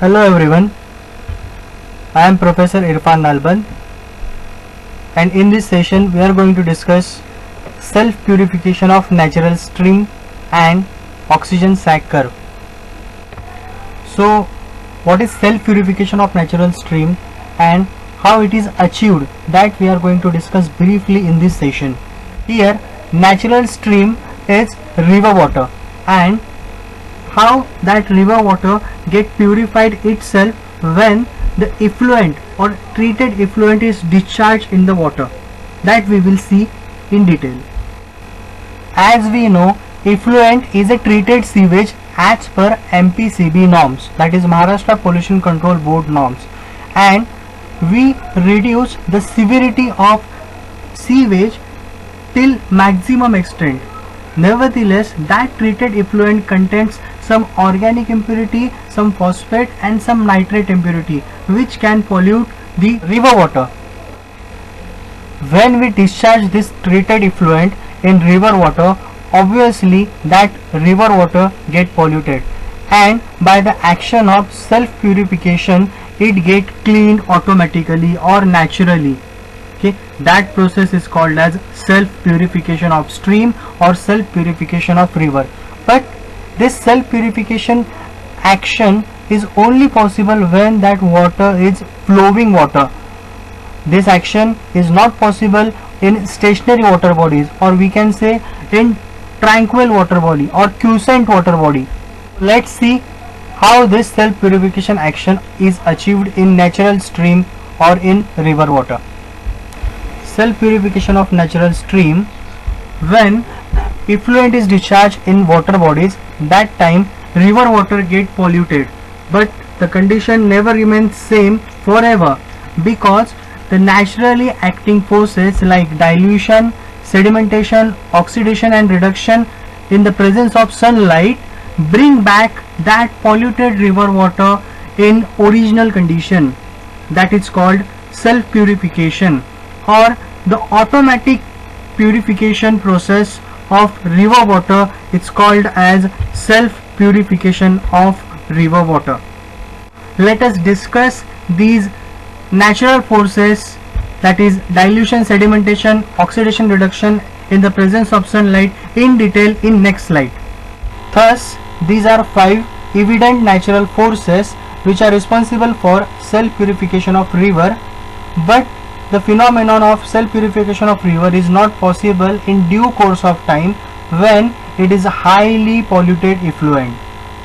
Hello everyone, I am Professor Irfan Nalband, and in this session we are going to discuss self-purification of natural stream and oxygen sac curve. So what is self-purification of natural stream and how it is achieved, that we are going to discuss briefly in this session. Here natural stream is river water, and how that river water get purified itself when the effluent or treated effluent is discharged in the water, that we will see in detail. As we know, effluent is a treated sewage as per MPCB norms, that is Maharashtra Pollution Control Board norms, and we reduce the severity of sewage till maximum extent. Nevertheless, that treated effluent contains some organic impurity, some phosphate and some nitrate impurity, which can pollute the river water. When we discharge this treated effluent in river water, obviously that river water get polluted, and by the action of self-purification it get cleaned automatically or naturally. Okay, that process is called as self-purification of stream or self-purification of river. But this self-purification action is only possible when that water is flowing water. This action is not possible in stationary water bodies, or we can say in tranquil water body or quiescent water body. Let's see how this self-purification action is achieved in natural stream or in river water. Self-purification of natural stream: when effluent is discharged in water bodies, that time river water get polluted, but the condition never remains same forever, because the naturally acting forces like dilution, sedimentation, oxidation and reduction in the presence of sunlight bring back that polluted river water in original condition. That is called self-purification, or the automatic purification process of river water. It's called as self-purification of river water. Let us discuss these natural forces, that is dilution, sedimentation, oxidation, reduction in the presence of sunlight, in detail in next slide. Thus, these are 5 evident natural forces which are responsible for self-purification of river, but the phenomenon of self-purification of river is not possible in due course of time when it is a highly polluted effluent.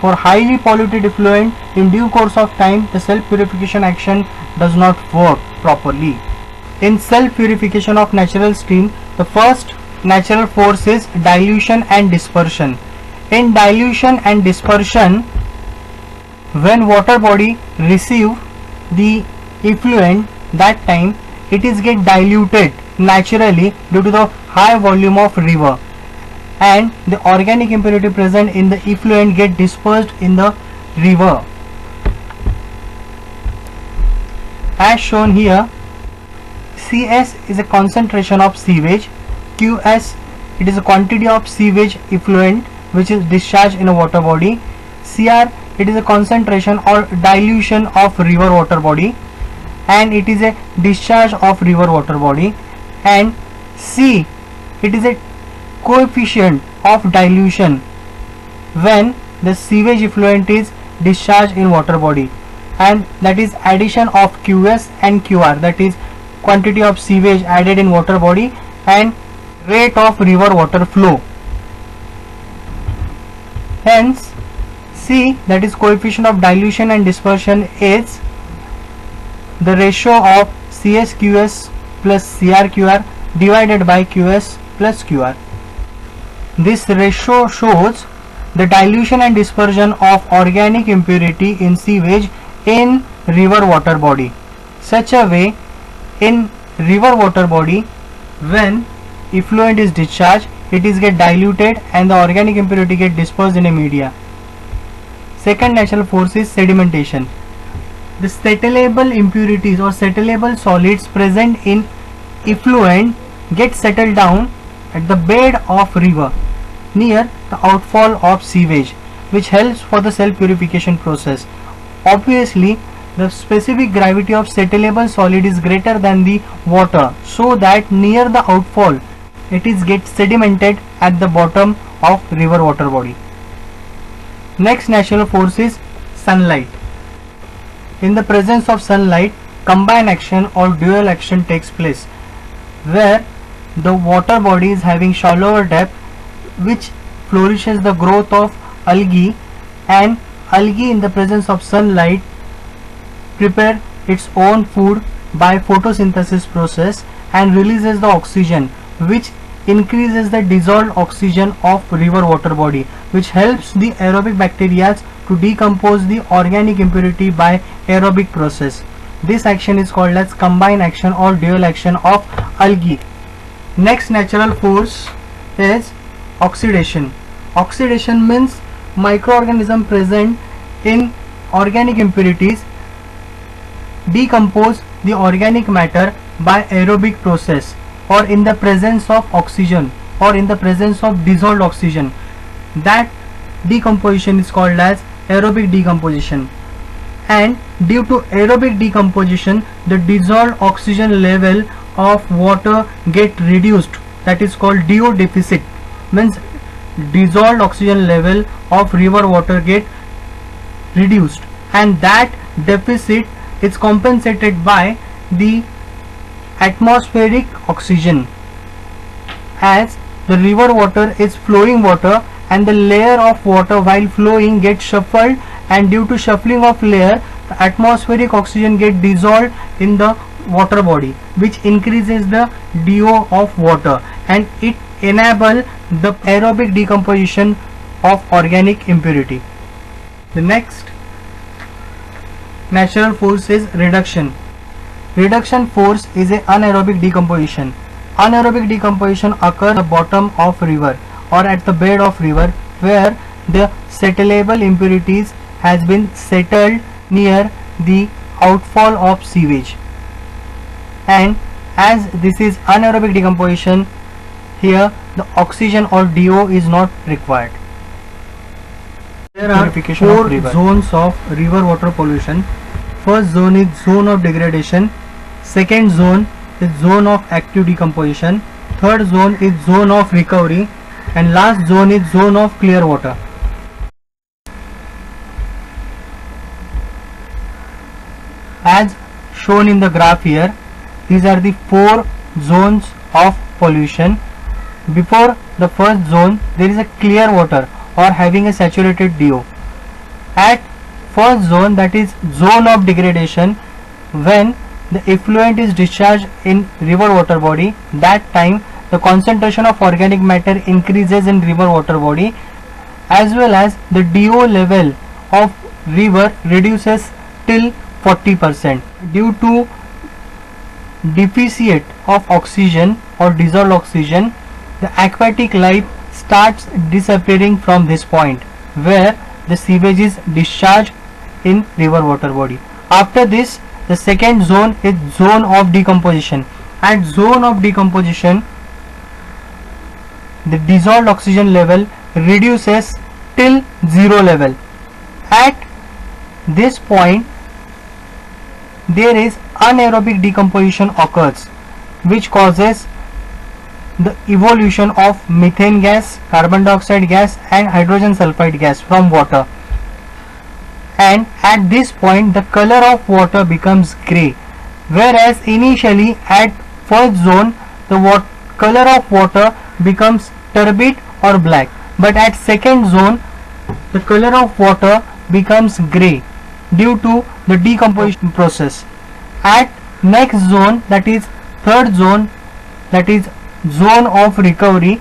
For highly polluted effluent, in due course of time, the self-purification action does not work properly. In self-purification of natural stream, the first natural force is dilution and dispersion. In dilution and dispersion, when water body receive the effluent, that time it is get diluted naturally due to the high volume of river, and the organic impurity present in the effluent get dispersed in the river. As shown here, Cs is a concentration of sewage, Qs it is a quantity of sewage effluent which is discharged in a water body, Cr it is a concentration or dilution of river water body, and it is a discharge of river water body, and C it is a coefficient of dilution when the sewage effluent is discharged in water body, and that is addition of Qs and Qr, that is quantity of sewage added in water body and rate of river water flow. Hence C, that is coefficient of dilution and dispersion, is the ratio of CsQs plus CrQr divided by Qs plus Qr. This ratio shows the dilution and dispersion of organic impurity in sewage in river water body. Such a way, in river water body, when effluent is discharged, it is get diluted and the organic impurity get dispersed in a media. Second natural force is sedimentation. The settlable impurities or settlable solids present in effluent get settled down at the bed of river near the outfall of sewage, which helps for the self-purification process. Obviously, the specific gravity of settleable solid is greater than the water, so that near the outfall it is get sedimented at the bottom of river water body. Next natural force is sunlight. In the presence of sunlight, combined action or dual action takes place, where the water body is having shallower depth, which flourishes the growth of algae, and algae in the presence of sunlight prepare its own food by photosynthesis process and releases the oxygen, which increases the dissolved oxygen of river water body, which helps the aerobic bacteria to decompose the organic impurity by aerobic process. This action is called as combined action or dual action of algae. Next natural force is oxidation. Oxidation means microorganism present in organic impurities decompose the organic matter by aerobic process or in the presence of oxygen or in the presence of dissolved oxygen. That decomposition is called as aerobic decomposition, and due to aerobic decomposition the dissolved oxygen level of water get reduced, that is called DO deficit, means dissolved oxygen level of river water get reduced, and that deficit is compensated by the atmospheric oxygen, as the river water is flowing water and the layer of water while flowing gets shuffled, and due to shuffling of layer the atmospheric oxygen get dissolved in the water body, which increases the DO of water and it enable the aerobic decomposition of organic impurity. The next natural force is reduction. Reduction force is an anaerobic decomposition. Anaerobic decomposition occurs at the bottom of river or at the bed of river, where the settleable impurities has been settled near the outfall of sewage, and as this is anaerobic decomposition, here the oxygen or DO is not required. There are four zones of river water pollution. First zone is zone of degradation, second zone is zone of active decomposition, third zone is zone of recovery, and last zone is zone of clear water. As shown in the graph here, these are the four zones of pollution. Before the first zone there is a clear water or having a saturated DO. At first zone, that is zone of degradation, when the effluent is discharged in river water body, that time the concentration of organic matter increases in river water body, as well as the DO level of river reduces till 40% due to deficit of oxygen or dissolved oxygen. The aquatic life starts disappearing from this point where the sewage is discharged in river water body. After this, the second zone is zone of decomposition. At zone of decomposition, the dissolved oxygen level reduces till zero level. At this point there is anaerobic decomposition occurs, which causes the evolution of methane gas, carbon dioxide gas and hydrogen sulfide gas from water, and at this point the color of water becomes grey, whereas initially at first zone the color of water becomes turbid or black, but at second zone the color of water becomes grey due to the decomposition process. At next zone, that is third zone, that is zone of recovery,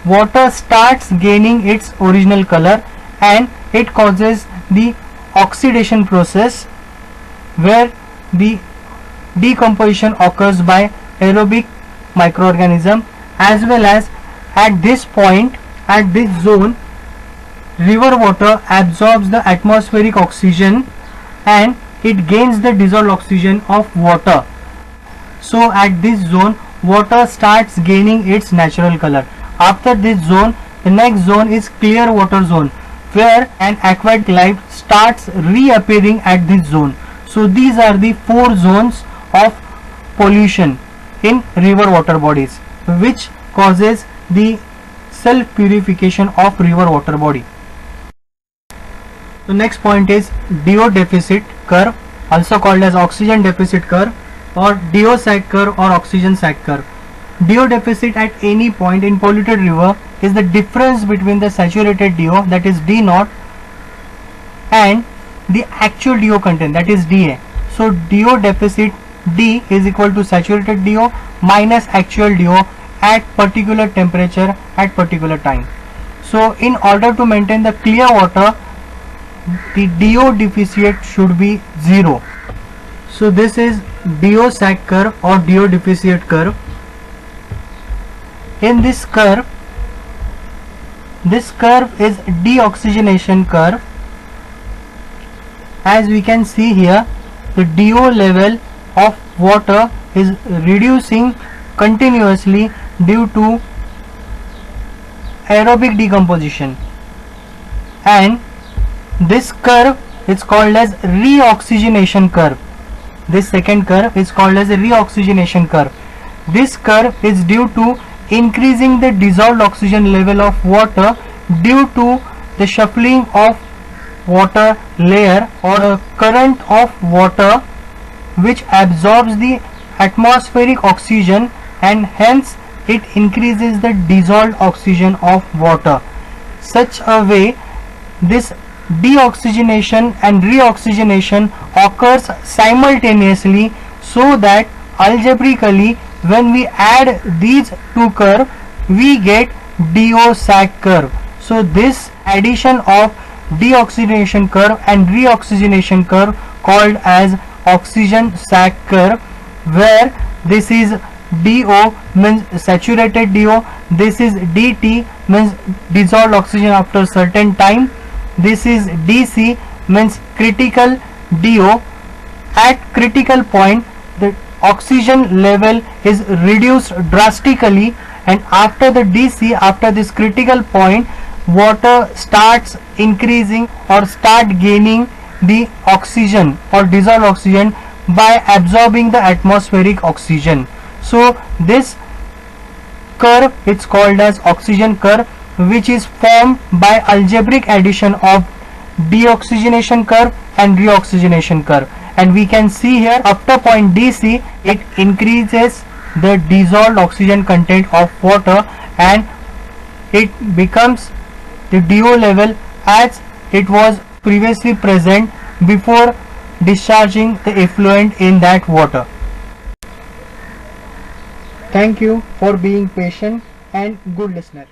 water starts gaining its original color and it causes the oxidation process, where the decomposition occurs by aerobic microorganism, as well as at this point, at this zone, river water absorbs the atmospheric oxygen and it gains the dissolved oxygen of water. So at this zone water starts gaining its natural color. After this zone, the next zone is clear water zone. where an aquatic life starts reappearing at this zone. So these are the 4 zones of pollution in river water bodies which causes the self purification of river water body. The next point is DO deficit curve, also called as oxygen deficit curve or DO sag curve or oxygen sag curve. DO deficit at any point in polluted river is the difference between the saturated DO, that is D naught, and the actual DO content, that is DA. So DO deficit D is equal to saturated DO minus actual DO at particular temperature at particular time. So in order to maintain the clear water, the DO deficit should be 0. So this is DO sag curve or DO deficit curve. In this curve is deoxygenation curve. As we can see here, the DO level of water is reducing continuously due to aerobic decomposition, and this curve is called as reoxygenation curve. This second curve is called as a reoxygenation curve. This curve is due to increasing the dissolved oxygen level of water due to the shuffling of water layer or a current of water which absorbs the atmospheric oxygen, and hence it increases the dissolved oxygen of water. Such a way, this deoxygenation and reoxygenation occurs simultaneously, so that algebraically when we add these two curves we get DO sag curve. So this addition of deoxygenation curve and reoxygenation curve called as oxygen sag curve, where this is DO means saturated DO, this is DT means dissolved oxygen after certain time, this is DC means critical DO. At critical point the oxygen level is reduced drastically, and after the DC, after this critical point, water starts increasing or start gaining the oxygen or dissolved oxygen by absorbing the atmospheric oxygen. So this curve it's called as oxygen curve, which is formed by algebraic addition of deoxygenation curve and reoxygenation curve. And we can see here after point DC it increases the dissolved oxygen content of water, and it becomes the DO level as it was previously present before discharging the effluent in that water. Thank you for being patient and good listener.